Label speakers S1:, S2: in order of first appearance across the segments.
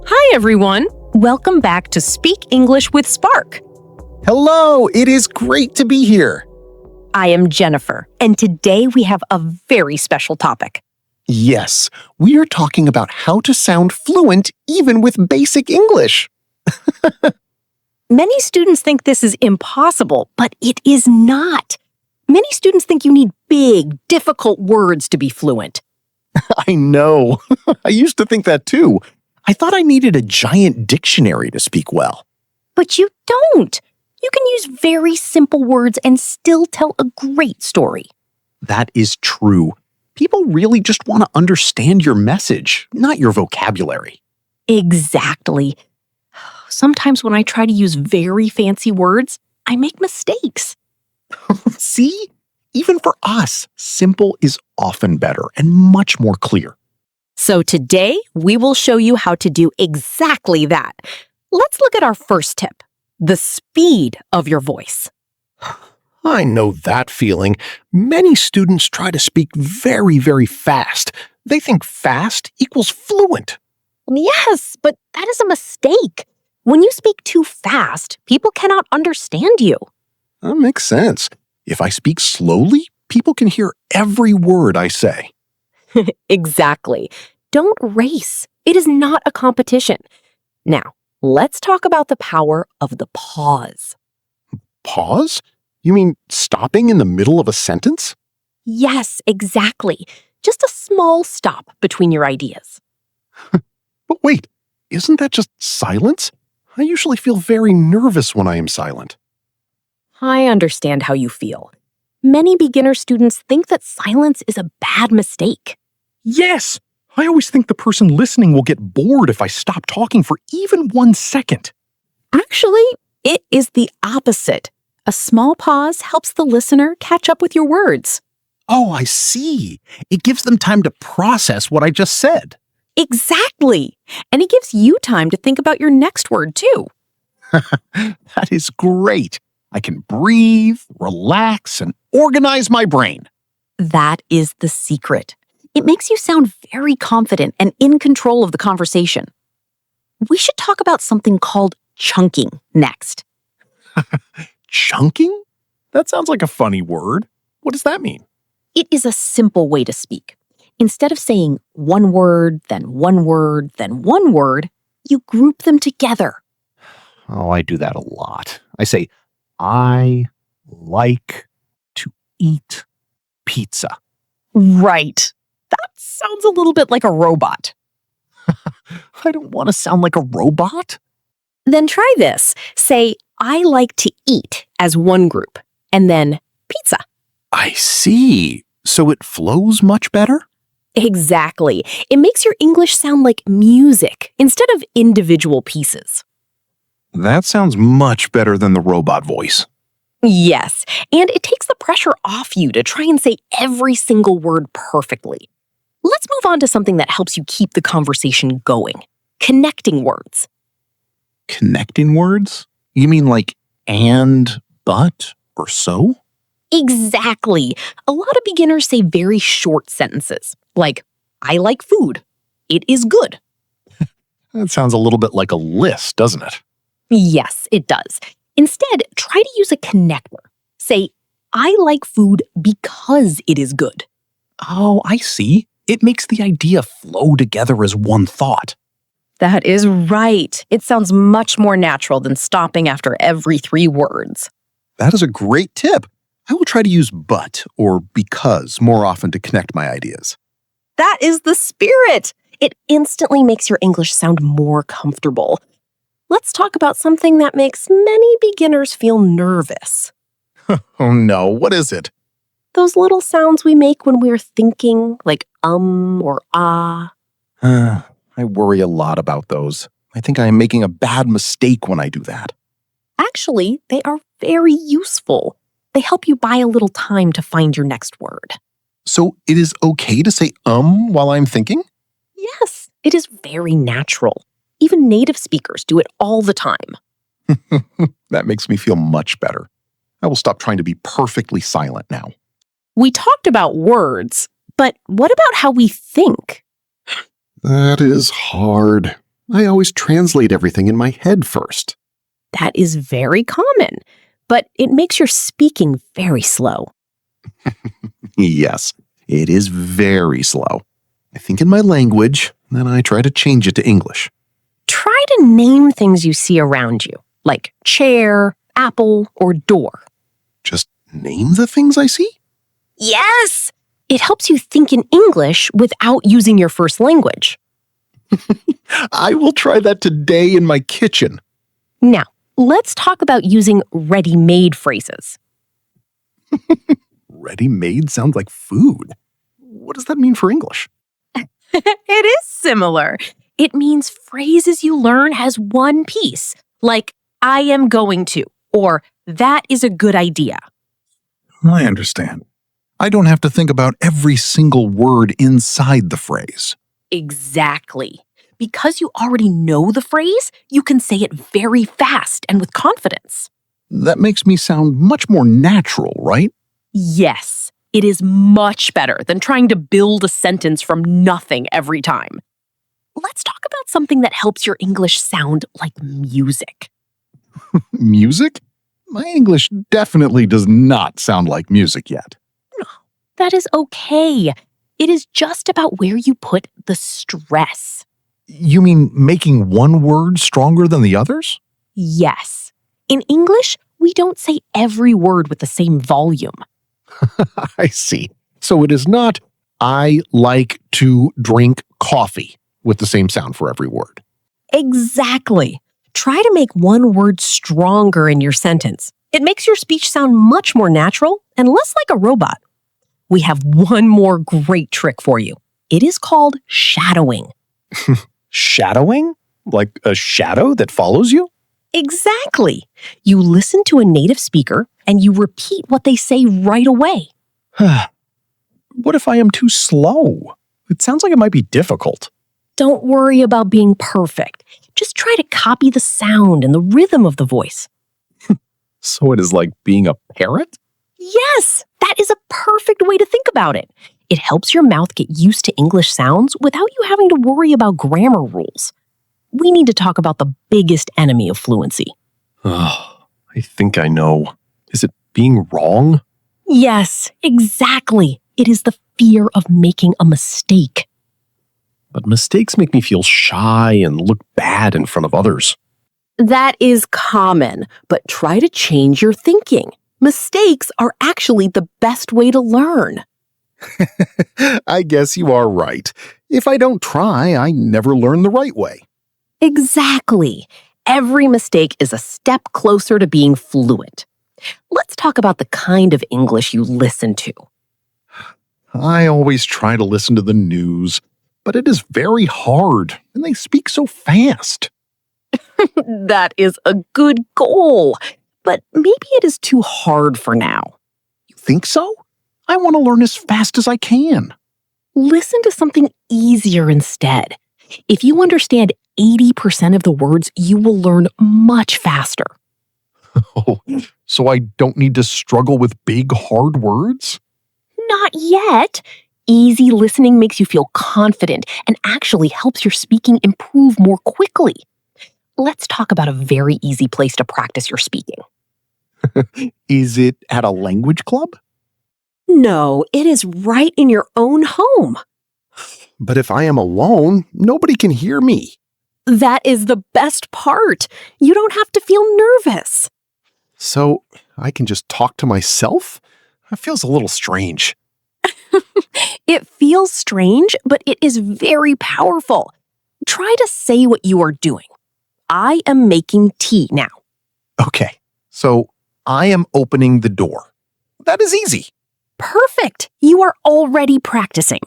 S1: Hi, everyone. Welcome back to Speak English with Spark.
S2: Hello, it is great to be here.
S1: I am Jennifer, and today we have a very special topic.
S2: Yes, we are talking about how to sound fluent even with basic English.
S1: Many students think this is impossible, but it is not. Many students think you need big, difficult words to be fluent.
S2: I know. I used to think that too. I thought I needed a giant dictionary to speak well.
S1: But you don't. You can use very simple words and still tell a great story.
S2: That is true. People really just want to understand your message, not your vocabulary.
S1: Exactly. Sometimes when I try to use very fancy words, I make mistakes.
S2: See? Even for us, simple is often better and much more clear.
S1: So today, we will show you how to do exactly that. Let's look at our first tip, the speed of your voice.
S3: I know that feeling. Many students try to speak very, very fast. They think fast equals fluent.
S1: Yes, but that is a mistake. When you speak too fast, people cannot understand you.
S2: That makes sense. If I speak slowly, people can hear every word I say.
S1: Exactly. Don't race. It is not a competition. Now, let's talk about the power of the pause.
S2: Pause? You mean stopping in the middle of a sentence?
S1: Yes, exactly. Just a small stop between your ideas.
S2: But wait, isn't that just silence? I usually feel very nervous when I am silent.
S1: I understand how you feel. Many beginner students think that silence is a bad mistake.
S3: Yes! I always think the person listening will get bored if I stop talking for even 1 second.
S1: Actually, it is the opposite. A small pause helps the listener catch up with your words.
S3: Oh, I see. It gives them time to process what I just said.
S1: Exactly. And it gives you time to think about your next word, too.
S2: That is great. I can breathe, relax, and organize my brain.
S1: That is the secret. It makes you sound very confident and in control of the conversation. We should talk about something called chunking next.
S2: Chunking? That sounds like a funny word. What does that mean?
S1: It is a simple way to speak. Instead of saying one word, then one word, then one word, you group them together.
S3: Oh, I do that a lot. I say, I like to eat pizza.
S1: Right. That sounds a little bit like a robot.
S2: I don't want to sound like a robot.
S1: Then try this. Say, I like to eat as one group, and then pizza.
S2: I see. So it flows much better?
S1: Exactly. It makes your English sound like music instead of individual pieces.
S2: That sounds much better than the robot voice.
S1: Yes, and it takes the pressure off you to try and say every single word perfectly. Let's move on to something that helps you keep the conversation going. Connecting words.
S2: Connecting words? You mean like and, but, or so?
S1: Exactly. A lot of beginners say very short sentences, like, I like food. It is good.
S2: That sounds a little bit like a list, doesn't it?
S1: Yes, it does. Instead, try to use a connector. Say, I like food because it is good.
S2: Oh, I see. It makes the idea flow together as one thought.
S1: That is right. It sounds much more natural than stopping after every 3 words.
S2: That is a great tip. I will try to use but or because more often to connect my ideas.
S1: That is the spirit. It instantly makes your English sound more comfortable. Let's talk about something that makes many beginners feel nervous.
S2: Oh no, what is it?
S1: Those little sounds we make when we're thinking, like or ah.
S2: I worry a lot about those. I think I am making a bad mistake when I do that.
S1: Actually, they are very useful. They help you buy a little time to find your next word.
S2: So it is okay to say while I'm thinking?
S1: Yes, it is very natural. Even native speakers do it all the time.
S2: That makes me feel much better. I will stop trying to be perfectly silent now.
S1: We talked about words, but what about how we think?
S4: That is hard. I always translate everything in my head first.
S1: That is very common, but it makes your speaking very slow.
S2: Yes, it is very slow. I think in my language, then I try to change it to English.
S1: Try to name things you see around you, like chair, apple, or door.
S2: Just name the things I see?
S1: Yes! It helps you think in English without using your first language.
S2: I will try that today in my kitchen.
S1: Now, let's talk about using ready-made phrases.
S2: Ready-made sounds like food. What does that mean for English?
S1: It is similar. It means phrases you learn as one piece, like I am going to, or that is a good idea.
S2: I understand. I don't have to think about every single word inside the phrase.
S1: Exactly. Because you already know the phrase, you can say it very fast and with confidence.
S2: That makes me sound much more natural, right?
S1: Yes, it is much better than trying to build a sentence from nothing every time. Let's talk about something that helps your English sound like music.
S2: Music? My English definitely does not sound like music yet.
S1: That is okay. It is just about where you put the stress.
S2: You mean making one word stronger than the others?
S1: Yes. In English, we don't say every word with the same volume.
S2: I see. So it is not, I like to drink coffee with the same sound for every word.
S1: Exactly. Try to make one word stronger in your sentence. It makes your speech sound much more natural and less like a robot. We have one more great trick for you. It is called shadowing.
S3: Shadowing? Like a shadow that follows you?
S1: Exactly. You listen to a native speaker and you repeat what they say right away.
S3: What if I am too slow? It sounds like it might be difficult.
S1: Don't worry about being perfect. Just try to copy the sound and the rhythm of the voice.
S3: So it is like being a parrot?
S1: Yes, that is a perfect way to think about it. It helps your mouth get used to English sounds without you having to worry about grammar rules. We need to talk about the biggest enemy of fluency.
S3: Oh, I think I know. Is it being wrong?
S1: Yes, exactly. It is the fear of making a mistake.
S3: But mistakes make me feel shy and look bad in front of others.
S1: That is common, but try to change your thinking. Mistakes are actually the best way to learn.
S2: I guess you are right. If I don't try, I never learn the right way.
S1: Exactly. Every mistake is a step closer to being fluent. Let's talk about the kind of English you listen to.
S2: I always try to listen to the news, but it is very hard, and they speak so fast.
S1: That is a good goal, but maybe it is too hard for now.
S2: You think so? I want to learn as fast as I can.
S1: Listen to something easier instead. If you understand 80% of the words, you will learn much faster.
S2: Oh, so I don't need to struggle with big, hard words?
S1: Not yet. Easy listening makes you feel confident and actually helps your speaking improve more quickly. Let's talk about a very easy place to practice your speaking.
S2: Is it at a language club?
S1: No, it is right in your own home.
S4: But if I am alone, nobody can hear me.
S1: That is the best part. You don't have to feel nervous.
S4: So I can just talk to myself? That feels a little strange.
S1: It feels strange, but it is very powerful. Try to say what you are doing. I am making tea now.
S2: Okay, so I am opening the door. That is easy.
S1: Perfect. You are already practicing.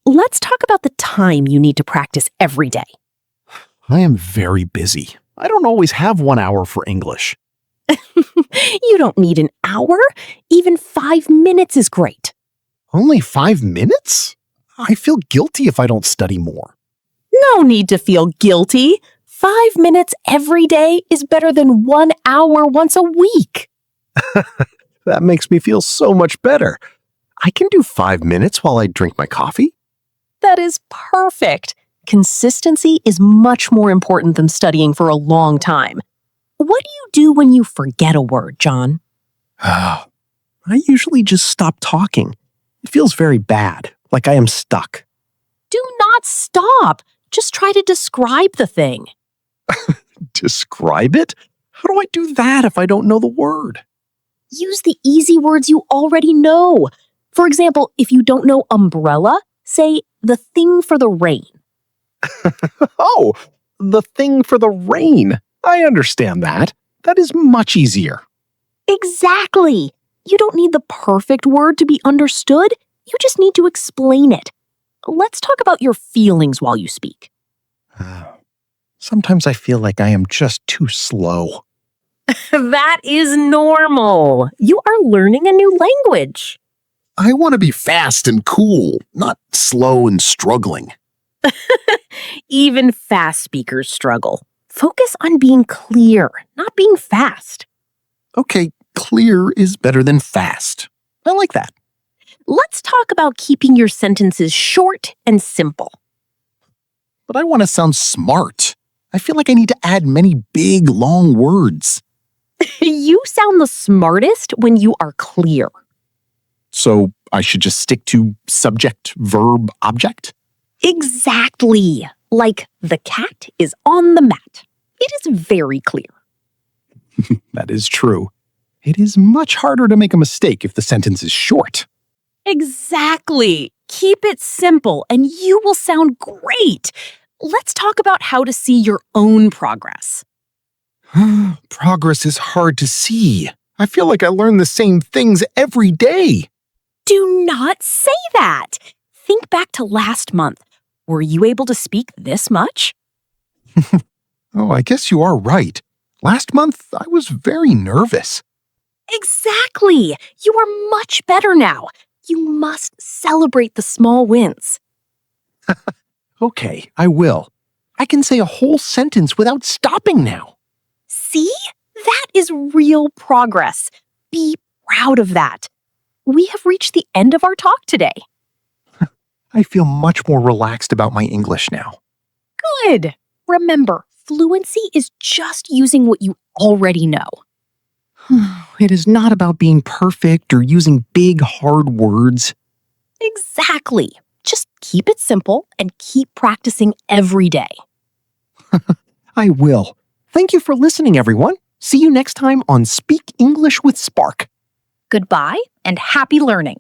S1: Let's talk about the time you need to practice every day.
S4: I am very busy. I don't always have 1 hour for English.
S1: You don't need an hour. Even 5 minutes is great.
S4: Only 5 minutes? I feel guilty if I don't study more.
S1: No need to feel guilty. 5 minutes every day is better than 1 hour once a week.
S4: That makes me feel so much better.
S3: I can do 5 minutes while I drink my coffee.
S1: That is perfect. Consistency is much more important than studying for a long time. What do you do when you forget a word, John?
S3: I usually just stop talking. It feels very bad, like I am stuck.
S1: Do not stop. Just try to describe the thing.
S3: Describe it? How do I do that if I don't know the word?
S1: Use the easy words you already know. For example, if you don't know umbrella, say the thing for the rain.
S3: Oh, the thing for the rain. I understand that. That is much easier.
S1: Exactly. You don't need the perfect word to be understood. You just need to explain it. Let's talk about your feelings while you speak.
S3: Sometimes I feel like I am just too slow.
S1: That is normal. You are learning a new language.
S4: I want to be fast and cool, not slow and struggling.
S1: Even fast speakers struggle. Focus on being clear, not being fast.
S3: Okay, clear is better than fast. I like that.
S1: Let's talk about keeping your sentences short and simple.
S3: But I want to sound smart. I feel like I need to add many big, long words.
S1: You sound the smartest when you are clear.
S3: So I should just stick to subject, verb, object?
S1: Exactly. Like the cat is on the mat. It is very clear.
S3: That is true. It is much harder to make a mistake if the sentence is short.
S1: Exactly. Keep it simple and you will sound great. Let's talk about how to see your own progress.
S3: Progress is hard to see. I feel like I learn the same things every day.
S1: Do not say that. Think back to last month. Were you able to speak this much?
S3: Oh, I guess you are right. Last month, I was very nervous.
S1: Exactly. You are much better now. You must celebrate the small wins.
S3: Okay, I will. I can say a whole sentence without stopping now.
S1: See? That is real progress. Be proud of that. We have reached the end of our talk today.
S3: I feel much more relaxed about my English now.
S1: Good. Remember, fluency is just using what you already know.
S3: It is not about being perfect or using big, hard words.
S1: Exactly. Just keep it simple and keep practicing every day.
S3: I will. Thank you for listening, everyone. See you next time on Speak English with Spark.
S1: Goodbye and happy learning.